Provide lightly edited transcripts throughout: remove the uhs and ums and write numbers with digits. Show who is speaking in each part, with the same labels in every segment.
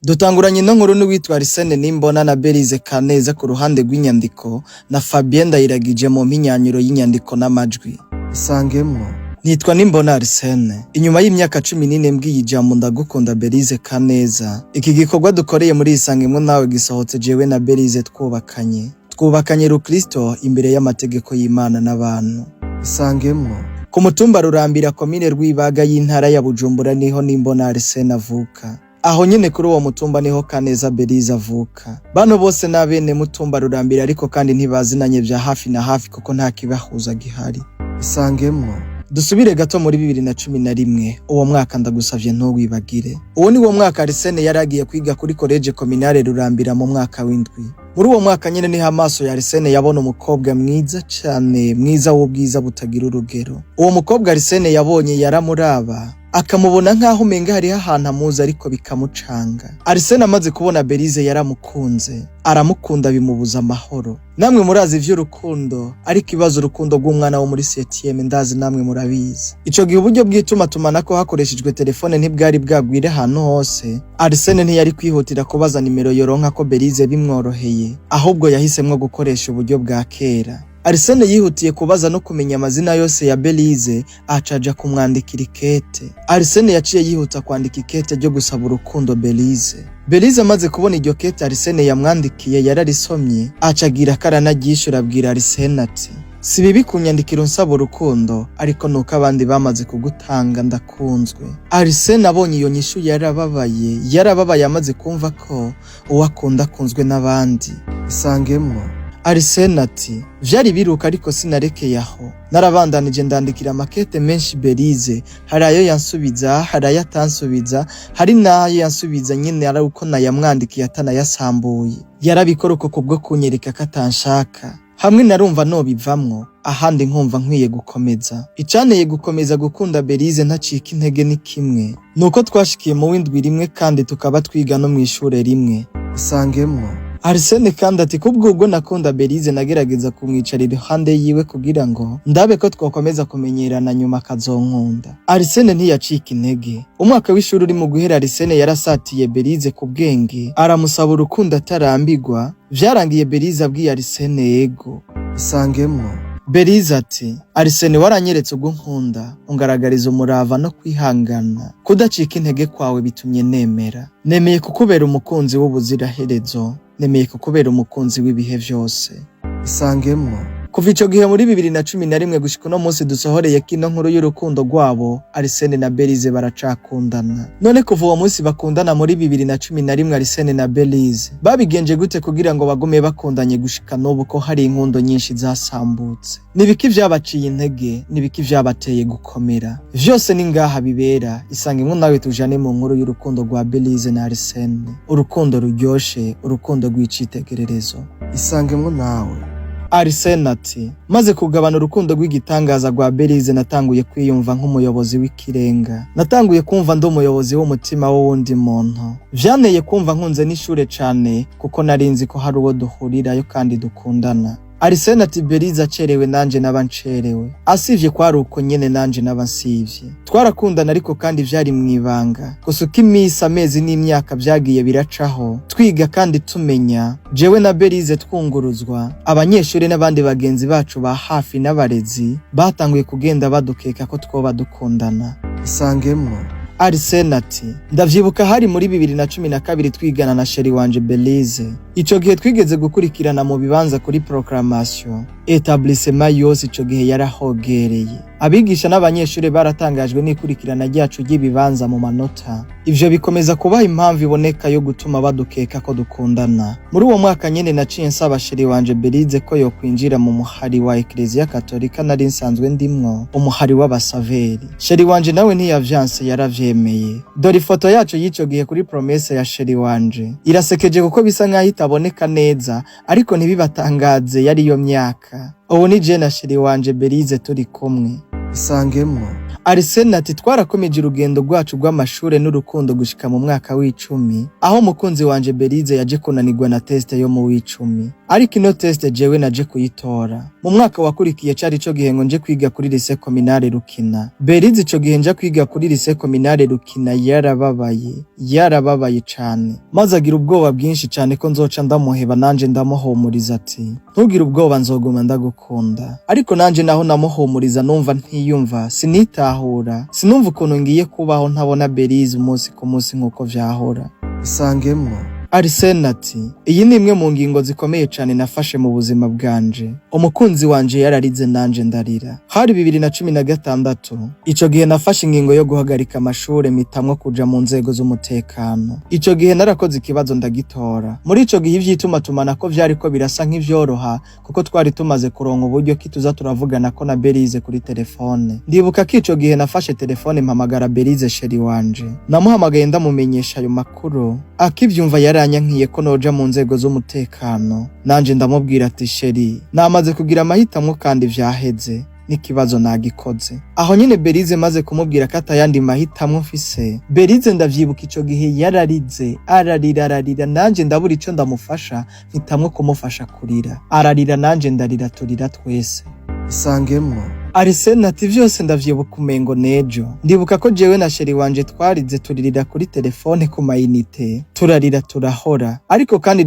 Speaker 1: Dutanguranye ino nkuru n'uwitwa Arsene Na Belyse Kaneza ku ruhande rw'inyandiko na Fabien Ndayiragije mu mpinyanyuro y'inyandiko n'amajwi. Isangemwo. Nitwa Nimbona Arsene. Inyuma y'imyaka 14 mbwiye ijambo ndagukunda Belyse Kaneza. Iki gikorwa dukoreye muri Isangemwo nawe gisohotse jewe na Belyse twubakanye Rukristo imbere y'amategeko y'Imana n'abantu. Isangemwo. Ku mutumba Rurambira komine Rwibaga y'intara ya Bujumbura niho Nimbona Arsene avuka. Aho nyene kuri uwo mutumba niho Kaneza Belyse avuka. Bano bose nabene mutumba Rurambira ariko kandi ntibazinanye vya hafi na hafi kuko nta kibahuza gihari. Isangemwo. Dusubire gato muri 2011 uwo mwaka ndagusavye ntowibagire. Uwo ni wo mwaka Arsene yaragiye kwiga kuri college communale Rurambira mu mwaka w'indwi. Muri uwo mwaka nyene niho amaso ya Arsene yabona umukobwa mwiza cane, mwiza w'ubwiza butagira urugero. Uwo mukobwa Arsene yabonye yaramuraba akamubona nkaho umenga hari ahantu amuzi ariko bikamucanga. Arsene amaze kubona Belyse yaramukunze, aramukunda bimubuza amahoro. Namwe murazi ivy'urukundo, ariko ibazo urukundo rw'umwana wo muri 7e ndazi namwe murabizi. Ico gihe uburyo bw'ituma tumanako hakoreshejwe telefone ntibwari bwagwire ahantu hose. Arsene ntiyari kwihutira kubaza nimero yoronka ko Belyse bimworoheye, ahubwo yahisemwo gukoresha uburyo bwa kera. Arsene yihutiye kubaza no kumenya amazina yose ya Belyse acaja kumwandikira ikete. Arsene yaciye yihuta kwandika ikete ryo gusaba urukundo Belyse. Belyse amaze kubona iryo kete Arsene yamwandikiye yararisomye, acagira karanaryishura abwira Arsene ati: "Si bibi kunyandikira unsaba urukundo, ariko nuko abandi bamaze kugutanga ndakunzwe." Arsene abonye iyo nyishu yarababaye amaze kumva ko uwakunda akunzwe n'abandi. Isangemwo. Arsene ati: "Vyari biruka ariko sinarekeye aho. Narabandanije ndandikira makete menshi Belyse, hari ayo yansubiza, hari ayo atansubiza, hari nayo yansubiza nyene ari uko nayamwandikiye atanayasambuye. Yarabikora uko kubwo kunyereka ko atanshaka. Hamwe narumva nobivamwo, ahandi nkumva nkwiye gukomeza. Icanteye gukomeza gukunda Belyse ntacika intege ni kimwe. Nuko twashikiye mu w'indwi rimwe kandi tukaba twiga no mw'ishure rimwe." Isangemwo. Arsene kandi ati kubwo nakunda Belyse nagerageza kumwicarira iruhande yiwe kugira ngo ndabe ko twokomeza kumenyerana nyuma kazonkunda. Arsene ntiyacika intege. Umwaka w'ishuri uri mu guhera Arsene yarasatiye Belyse ku bwenge, aramusaba urukundo atarambirwa. Vyarangiye Belyse abwiye Arsene yego. Isangemwo. Belyse ati: "Arsene waranyeretse ubwo nkunda, ungaragariza umurava no kwihangana. Kudacika intege kwawe bitumye nemera. Nemeye kukubera umukunzi w'ubuziraherezo. Nemeye kukubera umukunzi w'ibihe vyose." Isangemwo. Kuva ico gihe muri 2011 gushika no munsi dusohoreye kino nkuru y'urukundo rwabo, Arsene na Belyse baracakundana. None kuva uwo munsi bakundana muri 2011 Arsene na Belyse babigenje gute kugira ngo bagume bakundanye gushika n'ubu ko hari inkundo nyinshi zasambutse? Nibiki vyabaciye intege, nibiki vyabateye gukomera? Vyose ni ngaha bibera. Isangemwo nawe tujane mu nkuru y'urukundo rwa Belyse na Arsene. Urukundo ruryoshe, urukundo rw'icitegererezo. Isangemwo nawe. Arsene ati: "Maze kugabana urukundo rw'igitangaza rwa Belyse natanguye kwiyumva nk'umuyobozi w'ikirenga. Natanguye kumva ndi umuyobozi w'umutima w'uwundi muntu. Vyanteye kumva nkunze n'ishure cane kuko narinzi ko hari uwo duhurirayo kandi dukundana." Arsene ati: "Belyse acerewe nanje nabancerewe. Asivye kwari uko nyene nanje nabansivye. Twarakundana ariko kandi vyari mwibanga. Gusuka imisi amezi n'imyaka vyagiye biracaho. Twiga kandi tumenya. Jewe na Belyse twunguruzwa. Abanyeshuri n'abandi bagenzi bacu ba hafi n'abarezi batanguye kugenda badukeka ko twoba dukundana." Isangemwo. Arsene ati: "Ndavyibuka hari muri 2012 twigana na sheri wanje Belyse. Ico gihe twigeze gukurikirana mu bibanza kuri proclamation. Etablissement yose ico gihe yarahogereye. Abigisha n'abanyeshuri baratangajwe n'ikurikirana ryacu ry'ibibanza mu manota. Ivyo bikomeza kubaha impamvu iboneka yo gutuma badukeka ko dukundana. Muri uwo mwaka nyene naciye nsaba sheri wanje Belyse ko yo kwinjira mu muhari wa Ecclesia Katolika nari nsanzwe ndimwo, umuhari w'abasaveri. Sheri wanje nawe ntiyavyanse yaravyemeye. Dore ifoto yacu y'ico gihe kuri promesse ya sheri wanje. Irasekeje kuko bisa nkaho itaboneka neza, ariko ntibibatangaze yari yo myaka. Ubu ni je na sheri wanje Belyse turi kumwe. Isangemwo. Arsene ati twarakomeje urugendo rwacu rw'amashure n'urukundo gushika mu mwaka w'icumi, aho umukunzi wanje Belyse yaje kunanirwa na teste yo mu w'icumi. Ariko ino teste jewe naje kuyitora. Mu mwaka wakurikiye cari ico gihe ngo nje kwiga kuri lycée communale Rukina. Belyse ico gihe nja kwiga kuri lycée communale Rukina yarababaye cane. Maze agira ubwoba bwinshi cane ko nzoca ndamuheba, nanje ndamuhumuriza ati ntugire ubwoba, nzoguma ndagukunda. Ariko nanje naho namuhumuriza numva ntiyumva, sinitahura, sinumva ukuntu ngiye kubaho ntabona Belyse umunsi ku munsi nkuko vyahora. Isangemwo. Arsene ati iyi ni imwe mu ngingo zikomeye cane nafashe mu buzima bwanje. Umukunzi wanje yararize, nanje ndarira. Hari 2016 ico gihe nafashe ingingo yo guhagarika amashure, mitamwo kuja mu nzego z'umutekano. Ico gihe narakoze ikibazo ndagitora. Muri ico gihe ivyitumatumana ko vyariko birasa nk'ivyoroha, kuko twari tumaze kuronka uburyo kituza turavugana ko na Belyse kuri telefone. Ndibuka ko ico gihe nafashe telefone mpamagara Belyse sheri wanje. Namuhamagaye ndamumenyesha ayo makuru. Akivyumva yaranyankiye ko noja mu nzego z'umutekano. Nanje ndamubwira ati sheri, namaze kugira amahitamwo kandi vyaheze, n'ikibazo nagikoze. Aho nyene Belyse maze kumubwira ko atayandi mahitamwo mfise, Belyse ndavyibuka ico gihe yararize, ararira, nanje ndabura ico ndamufasha, nkitamwo kumufasha kurira. Ararira nanje ndarira, turira twese. Isangemwo. Arsene ati vyose ndavyibuka umengo nejo. Ndibuka ko jewe na sheri wanje twarize turirira kuri telefone ku mayinite, turarira turahora, ariko kandi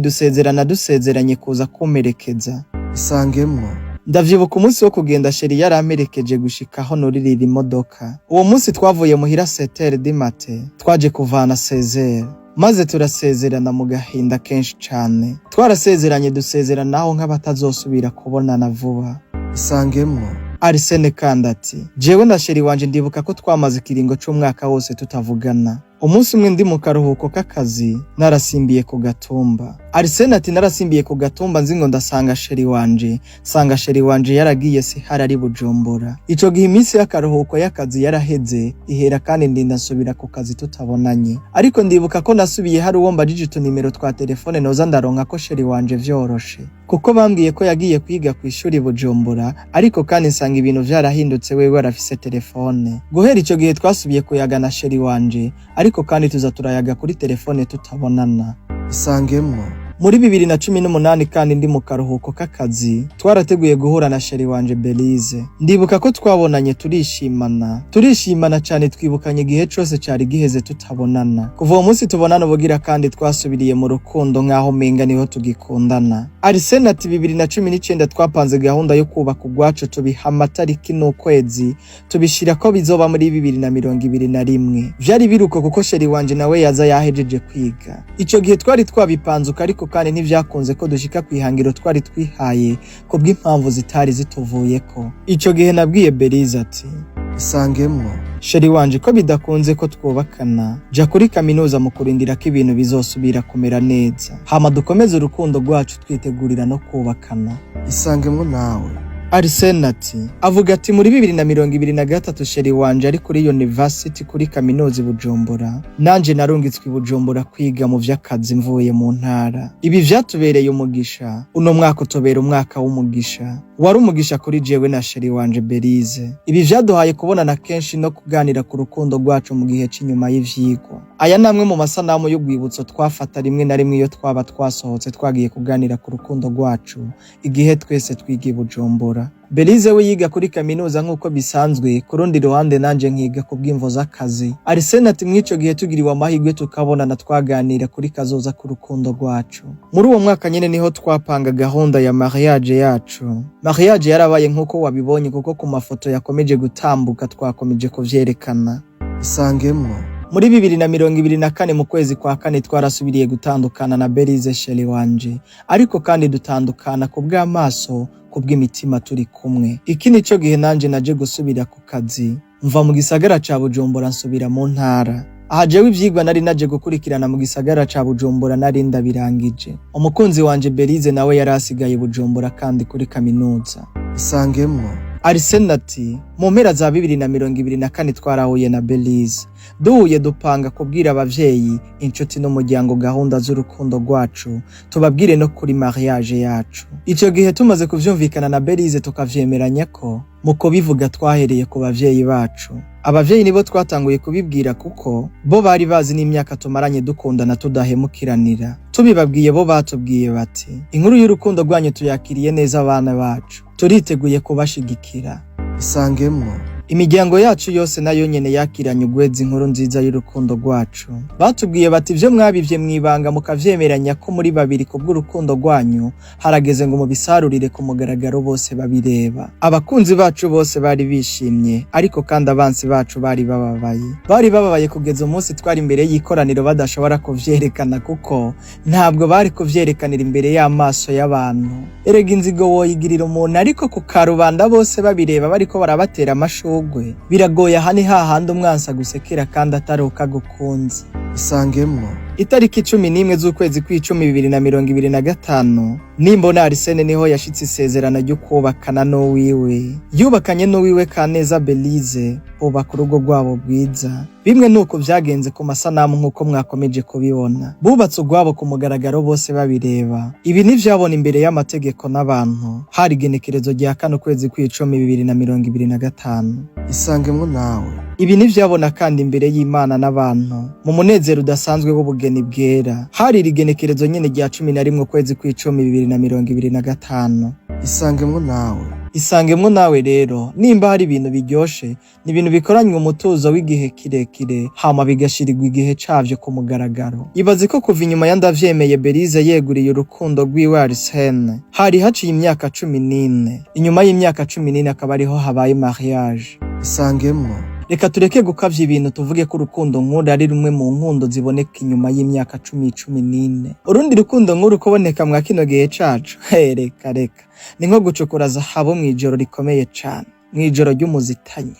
Speaker 1: dusezeranye kuza kumerekeza. Isangemwo. Ndavyibuka umunsi wo kugenda sheri yaramperekeje gushika aho noririra imodoka. Uwo munsi twavuye muhira 7h du matin, twaje kuvana 16h. Maze turasezerana mu gahinda kenshi cane. Twarasezeranye dusezeranaho nk'abatazosubira kubonana vuba. Isangemwo. Arsene kandi ati jewe na sheri wanje ndibuka ko twamaze ikiringo c'umwaka wose tutavugana. Umunsi umwe ndi mu karuhuko k'akazi narasimbiye ku gatumba. Arsene ati narasimbiye ku gatumba nzi ngo ndasanga sheri wanje, sanga sheri wanje yaragiye si harari Bujumbura. Ico gihe iminsi y'akaruhuko y'akazi yaraheze ihera, kandi ndinda nsubira ku kazi tutabonanye. Ariko ndibuka ko nasubiye hari uwo mbajije utunimero twa telefone noza ndaronka ko sheri wanje vyoroshe, kuko bambwiye ko yagiye kwiga ku ishuri Bujumbura, ariko kandi nsanga ibintu vyarahindutse, wewe arafise telefone. Guhera ico gihe twasubiye kuyagana sheri wanje, ariko kandi tuza turayaga kuri telefone tutabonana. Isangemwo. Muri 2018 kandi ndi mu karuhuko k'akazi, twarateguye guhura na sheri wanje Belyse. Ndibuka ko twabonanye turishimana cyane, twibukanye igihe cyose cyari giheze tutabonana. Kuva uwo munsi tubonana ubugira kandi twasubiriye mu rukundo nkaho menga niho tugikundana. Arsene ati 2019 twapanze gahunda yo kubaka ugwacu, tubiha amatariki n'ukwezi, tubishira ko bizoba muri 2021. Vyari biruko kuko sheri wanje nawe yaza yahejeje kwiga. Ico gihe twari twabipanzuka, ariko kandi ntivyakunze ko dushika kwihangiro twari twihaye ko bw'impamvu zitari zituvuyeko. Ico gihe nabwiye Belyse ati Isangemwo. Sheri wanje ko bidakunze ko twubakana, ja kuri kaminuza mu kurindira ko ibintu bizosubira kumera neza, hama dukomeze urukundo rwacu twitegurira no kubakana. Isangemwo nawe. Arsene ati avuga ati muri 2023 sheri wanje ari kuri university kuri kaminuza Bujumbura, nanje narungitswe i Bujumbura kwiga mu vy'akazi mvuye mu ntara. Ibi vyatubereye umugisha, uno mwaka utobera umwaka w'umugisha. Wari umugisha kuri jewe na sheri wanje Belyse. Ibi vyaduhaye kubonana kenshi no kuganira ku rukundo rwacu mu gihe c'inyuma y'ivyigwa. Aya namwe mu masanamu y'ugwibutso twafata rimwe na rimwe iyo twaba twasohotse twagiye kuganira ku rukundo rwacu igihe twese twiga i Bujumbura. Belyse we yiga kuri kaminuza nk'uko bisanzwe, kurundi ruhande nanje nkiga ku bw'imvo z'akazi. Arsene ati mwico gihe tugiriwe amahirwe tukabonana twaganira kuri kazoza ku rukundo rwacu. Muri uwo mwaka nyene niho twapanga gahunda ya mariage yacu. Mariage yarabaye nk'uko wabibonye, kuko ku mafoto yakomeje gutambuka twakomeje kuvyerekana. Isangemwo. Muri 2024 mu kwezi kwa kane twarasubiriye gutandukana na Belyse sheri wanje, ariko kandi dutandukana ku bw'amaso, ku bw'imitima turi kumwe. Iki nico gihe nanje naje gusubira ku kazi, mva mu gisagara ca Bujumbura nsubira mu ntara. Aha jewe ivyigwa nari naje gukurikirana mu gisagara ca Bujumbura nari ndabirangije. Umukunzi wanje Belyse nawe yari asigaye Bujumbura kandi kuri kaminuza. Isangemwo. Arsene ati mu mpera za 2024 twarahuye na Belyse. duhuye dupanga kubwira abavyeyi, inshuti n'umuryango gahunda z'urukundo rwacu, tubabwire no kuri mariage yacu. Ico gihe tumaze kuvyumvikana na Belyse tukavyemeranya ko mu kubivuga twahereye ku bavyeyi bacu. Abavyeyi nibo twatanguye kubibwira kuko bo bari bazi n'imyaka tumaranye dukundana tudahemukiranira. Tubibabwiye bo batubwiye bati, inkuru y'urukundo rwanyu tuyakiriye neza abana bacu, turiteguye kubashigikira. Isangemwo imiryango yacu yose nayo nyene yakiranye ugweza inkuru nziza y'urukundo rwacu. Batubwiye bati ivyo mwabivye mwibanga mukavyemeranya ko muri babiri kubw'urukundo rwanyu harageze ngo mubisarurire ku mugaragaro bose babireba. Abakunzi bacu bose bari bishimye, ariko kandi abansi bacu bari bababaye kugeza umunsi twari imbere y'ikoraniro badashobora kuvyerekana kuko ntabwo bari kuvyerekanira imbere y'amaso y'abantu. Erega inzigo woyigirira umuntu ariko ku karubanda bose babireba bariko barabatera amashu biragoye hani hahandi umwansi agusekera kandi ataruka gukunze. Isangemwo itariki 11 z'ukwezi kw'icumi 2025 nimbona Arsene niho yashitse isezerano ryo kubakana n'uwiwe. Yubakanye n'uwiwe Kaneza Belyse bubaka urugo rwabo rwiza. Bimwe nuko vyagenze ku masanamu nkuko mwakomeje kubibona. Bubatse urwabo ku mugaragaro bose babireba. Ibi ntivyabona imbere y'amategeko n'abantu. Hari igenekerezo rya 4 kwezi kw'icumi 2025. Isangemwo nawe. Ibi ntivyabona kandi imbere y'Imana n'abantu mu munezero udasanzwe w'ubugeni bwera. Hari igenekerezo nyene rya 11 kwezi kw'icumi 2025. Isangemwo nawe. Isangemwo nawe rero, nimba hari ibintu biryoshe, ni ibintu bikoranywe umutuzo w'igihe kirekire, hama bigashirirwa igihe cavyo ku mugaragaro. Ibaze ko kuva inyuma ya ndavyemeye Belyse yeguriye urukundo rwiwe Arsene, hari haciye imyaka 14. Inyuma y'imyaka 14 akaba ariho habaye mariage. Isangemwo reka tureke gukavya ibintu tuvuge ko urukundo nkuru ari rumwe mu nkundo ziboneka inyuma y'imyaka 14. Urundi rukundo nkuru kuboneka mwa kino gihe cacu, reka ni nko gucukura zahabu mwijoro rikomeye cane, mwijoro ry'umuzitanye.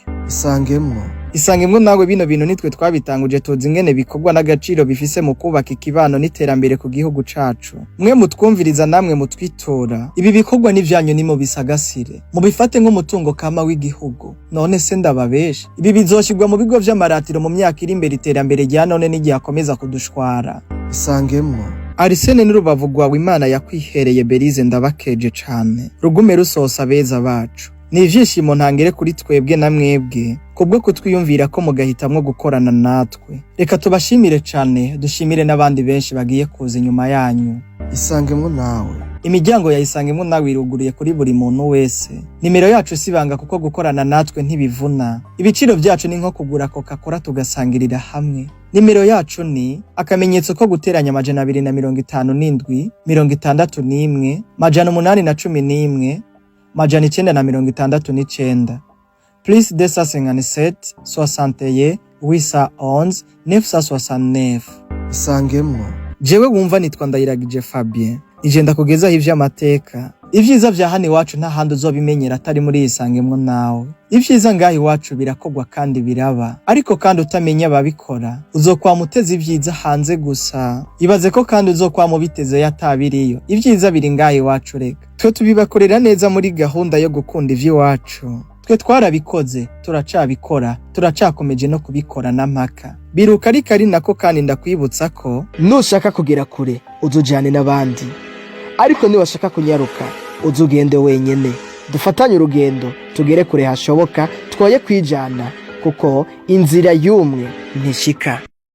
Speaker 1: Isangemwo nawe bino bintu nitwe twabitanguje tuzi ingene bikorwa n'agaciro bifise mu kubaka ikibano n'iterambere ku gihugu cacu. Mwe mutwumviriza namwe mutwitora, ibi bikorwa n'ivyanyu nimo bisagasire, mubifate nk'umutungo kama w'igihugu. None se ndababesha, ibi bizoshirwa mu bigo vy'amaratiro mu myaka iri imbere, iterambere rya none n'igihakomeza kudushwara. Isangemwo Arsene n'urubavu rwawe Imana yakwihereye Belyse ndabakeje cane, rugume rusosa beza bacu. Ni ivyishimo ntangere kuri twebwe na mwebwe kubwo kutwiyumvira ko mugahitamwo gukorana natwe. Reka tubashimire cane, dushimire n'abandi benshi bagiye kuza inyuma yanyu. Isangemwo nawe. Imiryango ya Isangemwo nawe iruguruye kuri buri muntu wese. Nimero yacu sibanga kuko gukorana natwe ntibivuna. Ibiciro vyacu ni nko kugura Coca-Cola tugasangirira hamwe. Nimero yacu ni akamenyetso ko guteranya 257 61 811 969 plus 257 61 811 969. Isangemwo jewe wumva nitwa Ndayiragije Fabien, nije ndakugezaho ivy'amateka. Ivyiza vya hano iwacu nta handi uzobimenyera atari muri Isangemwo nawe. Ivyiza ngaho iwacu birakogwa kandi biraba, ariko kandi utamenya ababikora uzokwama uteze ivyiza hanze gusa. Ibaze ko kandi uzokwama ubiteze yatabiriyo. Ivyiza biri ngaho iwacu reka twe tubibakorera neza muri gahunda yo gukunda ivy'iwacu. Twe twarabikoze, turacabikora, turacakomeje no kubikora n'amaka. Biruka ari nako kandi ndakwibutsa ko nushaka kugera kure uzujane n'abandi, ariko niwashaka kunyaruka uzugende wenyene. Dufatanye urugendo tugere kure hashoboka, twoye kwijana kuko inzira y'umwe ntishika.